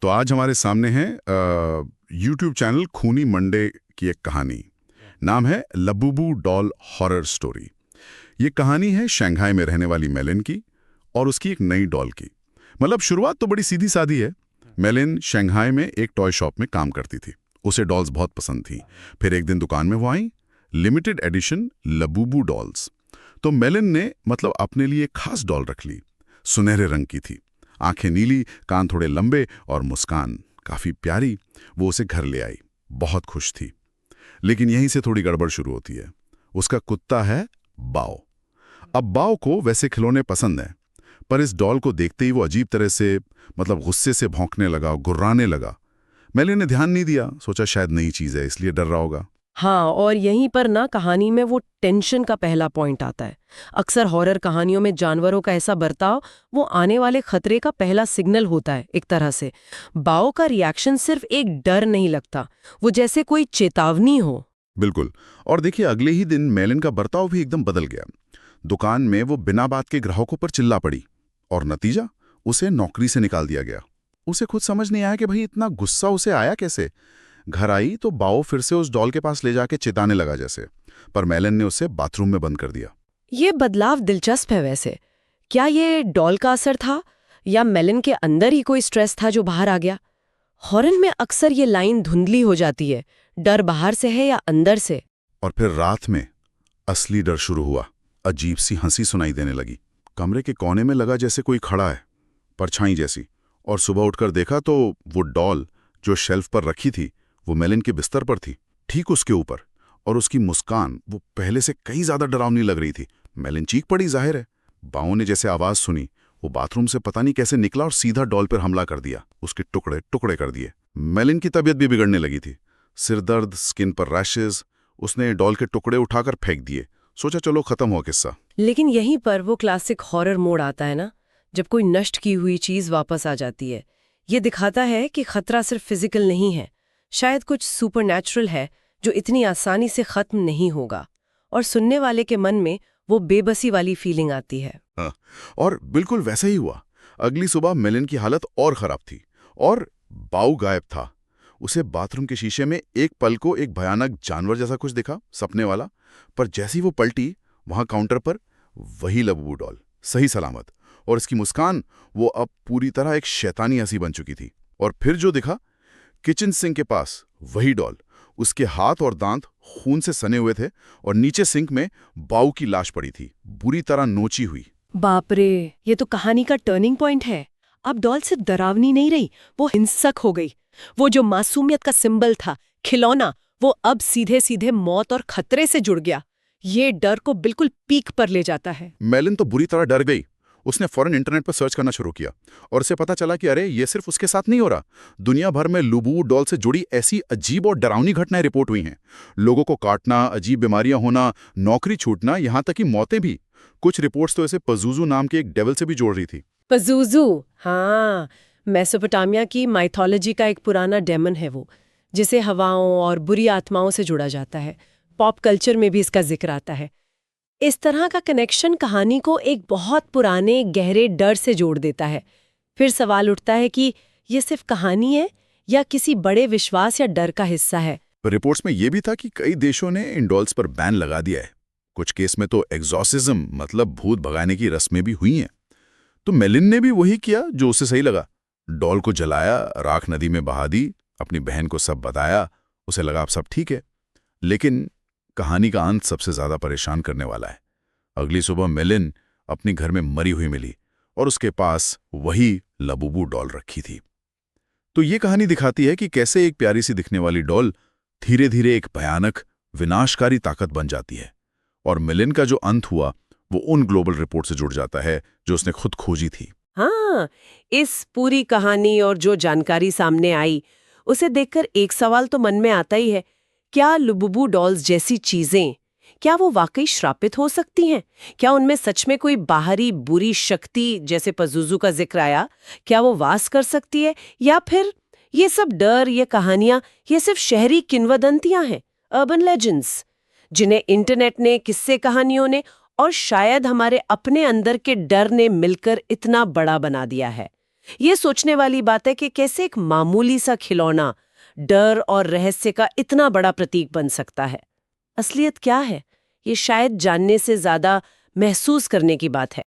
तो आज हमारे सामने है यूट्यूब चैनल खूनी मंडे की एक कहानी। नाम है लबूबू डॉल हॉरर स्टोरी। ये कहानी है शंघाई में रहने वाली मेलिन की और उसकी एक नई डॉल की। मतलब शुरुआत तो बड़ी सीधी सादी है। मेलिन शंघाई में एक टॉय शॉप में काम करती थी। उसे डॉल्स बहुत पसंद थी। फिर एक दिन दुकान में वो आई, लिमिटेड एडिशन लबूबू डॉल्स। तो मेलिन ने मतलब अपने लिए एक खास डॉल रख ली। सुनहरे रंग की थी, आंखें नीली, कान थोड़े लंबे और मुस्कान काफी प्यारी। वो उसे घर ले आई, बहुत खुश थी। लेकिन यहीं से थोड़ी गड़बड़ शुरू होती है। उसका कुत्ता है बाओ। अब बाओ को वैसे खिलौने पसंद हैं, पर इस डॉल को देखते ही वो अजीब तरह से मतलब गुस्से से भौंकने लगा, गुर्राने लगा। मैंने ने ध्यान नहीं दिया, सोचा शायद नई चीज है इसलिए डर रहा होगा। हाँ, और यहीं पर ना कहानी में वो टेंशन का पहला पॉइंट आता है। अक्सर हॉरर कहानियों में जानवरों का ऐसा बर्ताव वो आने वाले खतरे का पहला सिग्नल होता है एक तरह से। बाओ का रिएक्शन सिर्फ एक डर नहीं लगता, वो जैसे कोई चेतावनी हो। बिल्कुल। और देखिए अगले ही दिन मेलिन का बर्ताव भी एकदम बदल गया। दुकान में वो बिना बात के ग्राहकों पर चिल्ला पड़ी और नतीजा, उसे नौकरी से निकाल दिया गया। उसे खुद समझ नहीं आया कि भाई इतना गुस्सा उसे आया कैसे। घर आई तो बाओ फिर से उस डॉल के पास ले जाके चिताने लगा जैसे, पर मेलिन ने उसे बाथरूम में बंद कर दिया। ये बदलाव दिलचस्प है वैसे। क्या ये डॉल का असर था या मेलिन के अंदर ही कोई स्ट्रेस था जो बाहर आ गया? हॉरर में अक्सर ये लाइन धुंधली हो जाती है, डर बाहर से है या अंदर से। और फिर रात में असली डर शुरू हुआ। अजीब सी हंसी सुनाई देने लगी। कमरे के कोने में लगा जैसे कोई खड़ा है, परछाई जैसी। और सुबह उठकर देखा तो वो डॉल जो शेल्फ पर रखी थी वो मेलिन के बिस्तर पर थी, ठीक उसके ऊपर। और उसकी मुस्कान वो पहले से कई ज्यादा डरावनी लग रही थी। मेलिन चीख पड़ी, जाहिर है। बाओ ने जैसे आवाज सुनी, वो बाथरूम से पता नहीं कैसे निकला और सीधा डॉल पर हमला कर दिया, उसके टुकड़े टुकड़े कर दिए। मेलिन की तबीयत भी बिगड़ने लगी थी। सिर दर्द, स्किन पर रैशेज। उसने डॉल के टुकड़े उठाकर फेंक दिए। सोचा चलो खत्म हुआ किस्सा। लेकिन यहीं पर वो क्लासिक हॉरर मोड आता है ना, जब कोई नष्ट की हुई चीज वापस आ जाती है। ये दिखाता है कि खतरा सिर्फ फिजिकल नहीं है, शायद कुछ सुपरनैचुरल है जो इतनी आसानी से खत्म नहीं होगा। और सुनने वाले के मन में वो बेबसी वाली फीलिंग आती है। हाँ, और बिल्कुल वैसा ही हुआ। अगली सुबह मेलिन की हालत और खराब थी और बाऊ गायब था। उसे बाथरूम के शीशे में एक पल को एक भयानक जानवर जैसा कुछ दिखा, सपने वाला। पर जैसी वो पलटी, वहां काउंटर पर वही लबूबू डॉल, सही सलामत। और इसकी मुस्कान वो अब पूरी तरह एक शैतानी हंसी बन चुकी थी। और फिर जो दिखा, किचन सिंक के पास वही डॉल। उसके हाथ और दांत खून से सने हुए थे और नीचे सिंक में बाऊ की लाश पड़ी थी, बुरी तरह नोची हुई। बाप रे, ये तो कहानी का टर्निंग पॉइंट है। अब डॉल सिर्फ डरावनी नहीं रही, वो हिंसक हो गई। वो जो मासूमियत का सिंबल था, खिलौना, वो अब सीधे सीधे मौत और खतरे से जुड़ गया। ये डर को बिल्कुल पीक पर ले जाता है। मेलिन तो बुरी तरह डर गई। उसने फौरन इंटरनेट पर सर्च करना शुरू किया और उसे पता चला कि अरे ये सिर्फ उसके साथ नहीं हो रहा। दुनिया भर में लबूबू डॉल से जुड़ी ऐसी अजीब और डरावनी घटनाएं रिपोर्ट हुई हैं। लोगों को काटना, अजीब बीमारियां होना, नौकरी छूटना, यहाँ तक कि मौतें भी। कुछ रिपोर्ट्स तो इसे पजूजू नाम के एक डेविल से भी जोड़ रही थी। पजूजू, हाँ, मेसोपोटामिया की माइथोलॉजी का एक पुराना डेमन है वो, जिसे हवाओं और बुरी आत्माओं से जोड़ा जाता है। पॉप कल्चर में भी इसका जिक्र आता है। इस तरह का कनेक्शन कहानी को एक बहुत पुराने गहरे डर से जोड़ देता है। फिर सवाल उठता है कि ये सिर्फ कहानी है या किसी बड़े विश्वास या डर का हिस्सा है। पर रिपोर्ट्स में यह भी था कि कई देशों ने इन डॉल्स पर बैन लगा दिया है। कुछ केस में तो एग्जॉर्सिज्म मतलब भूत भगाने की रस्में भी हुई हैं। तो मेलिन ने भी वही किया जो उसे सही लगा। डॉल को जलाया, राख नदी में बहा दी, अपनी बहन को सब बताया। उसे लगा अब सब ठीक है। लेकिन कहानी का अंत सबसे ज्यादा परेशान करने वाला है। अगली सुबह मेलिन अपनी घर में मरी हुई मिली और उसके पास वही लबूबू डॉल रखी थी। तो ये कहानी दिखाती है कि कैसे एक प्यारी सी दिखने वाली डॉल धीरे धीरे एक भयानक, विनाशकारी ताकत बन जाती है। और मेलिन का जो अंत हुआ वो उन ग्लोबल रिपोर्ट से जुड़ जाता है जो उसने खुद खोजी थी। हाँ, इस पूरी कहानी और जो जानकारी सामने आई, उसे देखकर एक सवाल तो मन में आता ही है। क्या लुबुबू डॉल्स जैसी चीजें, क्या वो वाकई श्रापित हो सकती हैं? क्या उनमें सच में कोई बाहरी बुरी शक्ति, जैसे पजुजू का जिक्र आया, क्या वो वास कर सकती है? या फिर ये सब डर, ये कहानियां, ये सिर्फ शहरी किंवदंतियां हैं, अर्बन लेजेंड्स, जिन्हें इंटरनेट ने, किस्से कहानियों ने और शायद हमारे अपने अंदर के डर ने मिलकर इतना बड़ा बना दिया है? ये सोचने वाली बात है कि कैसे एक मामूली सा खिलौना डर और रहस्य का इतना बड़ा प्रतीक बन सकता है। असलियत क्या है, ये शायद जानने से ज्यादा महसूस करने की बात है।